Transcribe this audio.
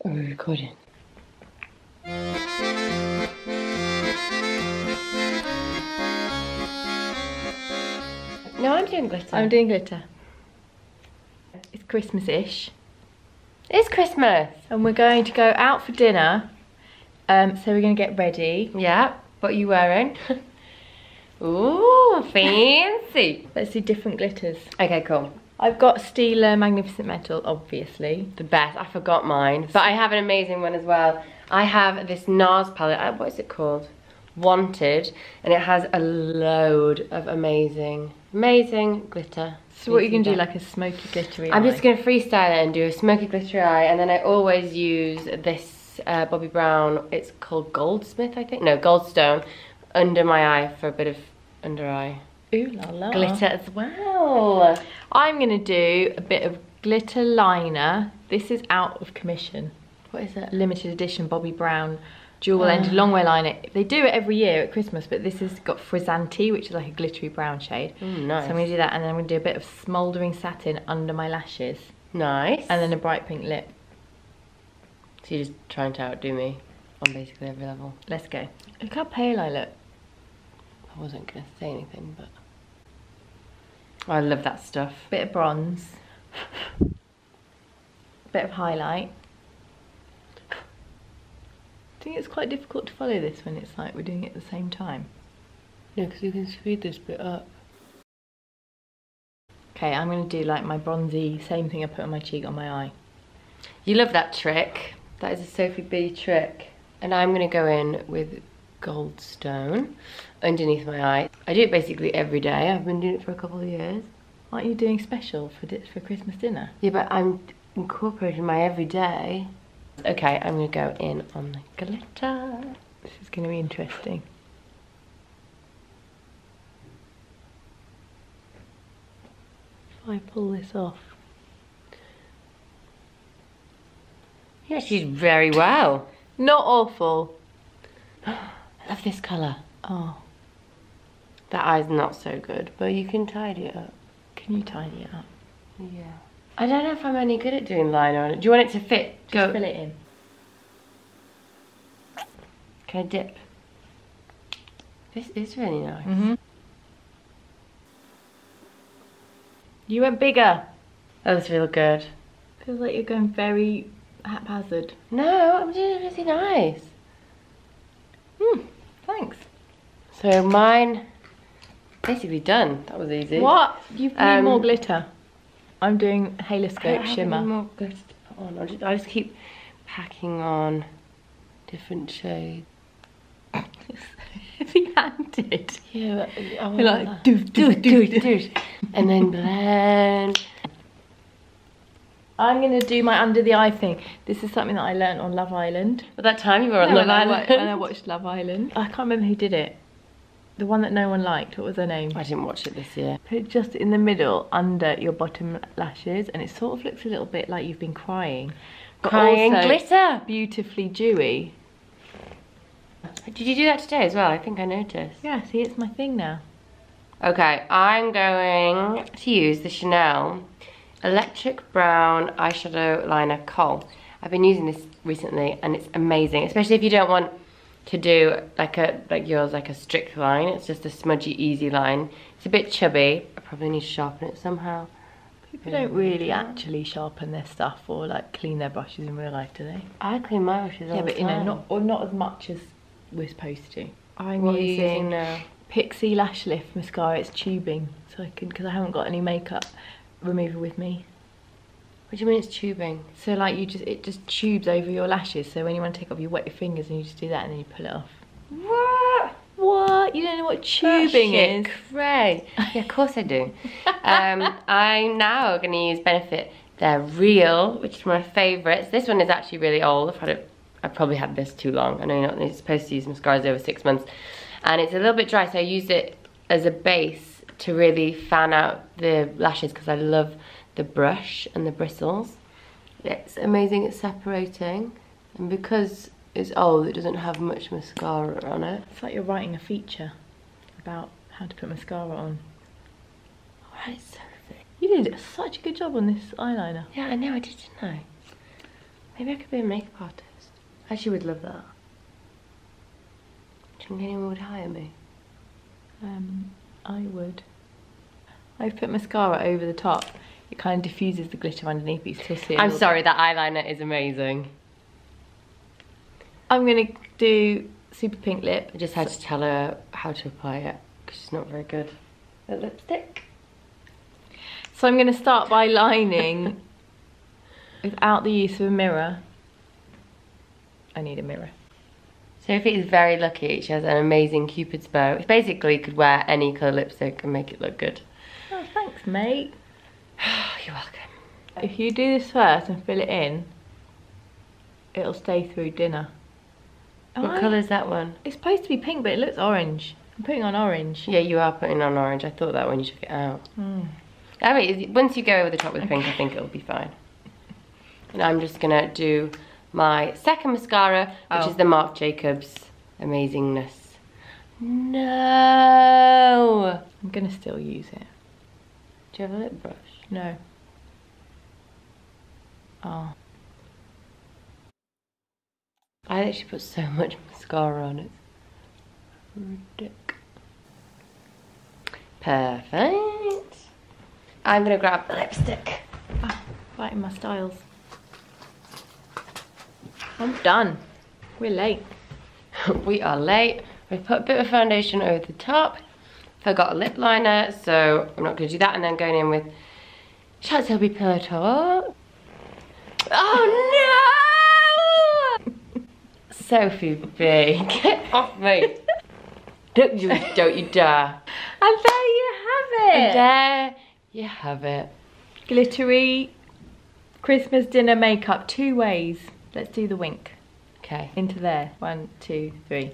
Are we recording? No, I'm doing glitter. I'm doing glitter. It's Christmas-ish. It's Christmas. And we're going to go out for dinner. So we're going to get ready. Yeah, what are you wearing? Ooh, fancy. Let's do different glitters. Okay, cool. I've got Stila Magnificent Metals, obviously. The best. I forgot mine. But I have an amazing one as well. I have this Nars palette. What is it called? Wanted. And it has a load of amazing glitter. So what are you going to do, like a smoky glittery I'm eye? just going to freestyle it and do a smoky glittery eye. And then I always use this Bobbi Brown. It's called Goldsmith, I think. No, Goldstone. Under my eye for a bit of under eye. Ooh la la. Glitter as well. I'm going to do a bit of glitter liner. This is out of commission. What is it? Limited edition Bobbi Brown dual ended longwear liner. They do it every year at Christmas, but this has got FRIZZANTE, which is like a glittery brown shade. Nice. So I'm going to do that, and then I'm going to do a bit of smouldering satin under my lashes. Nice. And then a bright pink lip. So you're just trying to outdo me on basically every level. Let's go. Look how pale I look. I wasn't going to say anything, but... Oh, I love that stuff. Bit of bronze. Bit of highlight. I think it's quite difficult to follow this when it's like we're doing it at the same time. Yeah, because you can speed this bit up. Okay, I'm going to do like my bronzy, same thing I put on my cheek on my eye. You love that trick. That is a Sophie B trick. And I'm going to go in with Goldstone underneath my eye. I do it basically every day. I've been doing it for a couple of years. Aren't you doing special for Christmas dinner? Yeah, but I'm incorporating my everyday. Okay, I'm going to go in on the glitter. This is going to be interesting. If I pull this off. Yeah, she's very well. Not awful. I love this colour. Oh, That eye's not so good, but you can tidy it up. can you tidy it up? Yeah. I don't know if I'm any good at doing liner on it. Do you want it to fit? Just fill it in. Can I dip? This is really nice. Mm-hmm. You went bigger. That looks real good. Feels like you're going very haphazard. No, I'm doing it really nice. Thanks. So mine, basically done. That was easy. What? You need more glitter. I'm doing HALOSCOPE shimmer. More glitter to put on. I just keep packing on different shades. Heavy-handed. Yeah, but I You're like, do. And then blend. I'm going to do my under the eye thing. This is something that I learned on Love Island. But that time you were on Love Island. When I watched Love Island. I can't remember who did it. The one that no one liked. What was her name? I didn't watch it this year. Put it just in the middle under your bottom lashes, and it sort of looks a little bit like you've been crying. But Crying also glitter. beautifully dewy. Did you do that today as well? I think I noticed. Yeah, see, it's my thing now. Okay, I'm going to use the Chanel Electric Brown Eyeshadow Liner KOHL. I've been using this recently and it's amazing, especially if you don't want to do like yours, like a strict line. It's just a smudgy, easy line. It's a bit chubby. I probably need to sharpen it somehow. People don't really actually sharpen their stuff or like clean their brushes in real life, do they? I clean my brushes all Yeah, the but you know, time. not as much as we're supposed to. I'm What are you using using now? PIXI LASHLIFT mascara. It's tubing, so I can, because I haven't got any makeup remover with me. What do you mean it's tubing? So like it just tubes over your lashes. So when you want to take off, you wet your fingers and you just do that, and then you pull it off. What? What? You don't know what tubing is? Cray. Yeah, of course I do. I'm now going to use Benefit They're Real, which is one of my favourites. This one is actually really old. I've probably had this too long. I know you're not supposed to use mascaras over 6 months. And it's a little bit dry, so I use it as a base to really fan out the lashes because I love the brush and the bristles. It's amazing at separating. And because it's old, it doesn't have much mascara on it. It's like you're writing a feature about how to put mascara on. Alright, Sophie. You did such a good job on this eyeliner. Yeah, I know I did, didn't I? Maybe I could be a makeup artist. I actually would love that. Do you think anyone would hire me? I would. I've put mascara over the top. It kind of diffuses the glitter underneath, but you still see it. I'm sorry, that eyeliner is amazing. I'm gonna do super pink lip. I just had to tell her how to apply it because she's not very good at lipstick. So I'm gonna start by lining without the use of a mirror. I need a mirror. Sophie is very lucky. She has an amazing Cupid's bow. She basically could wear any colour lipstick and make it look good. Oh, thanks, mate. You're welcome. If you do this first and fill it in, it'll stay through dinner. What colour is that one? It's supposed to be pink, but it looks orange. I'm putting on orange. Yeah, you are putting on orange. I thought that when you took it out. I mean, once you go over the top with pink, I think it'll be fine. And I'm just gonna do my second mascara, which is the Marc Jacobs Amazingness. No! I'm gonna still use it. Do you have a lip brush? No. Oh. I actually put so much mascara on it. Ridiculous. Perfect. I'm gonna grab the lipstick. Oh, fighting my styles. I'm done. We're late. We are late. We put a bit of foundation over the top. Forgot a lip liner, so I'm not gonna do that. And then going in with Tilbury Pillow Talk. Oh no! Sophie B, get off me. Don't you dare. And there you have it. And there you have it. Glittery Christmas dinner makeup, 2 ways. Let's do the wink. Okay. Into there. 1, 2, 3.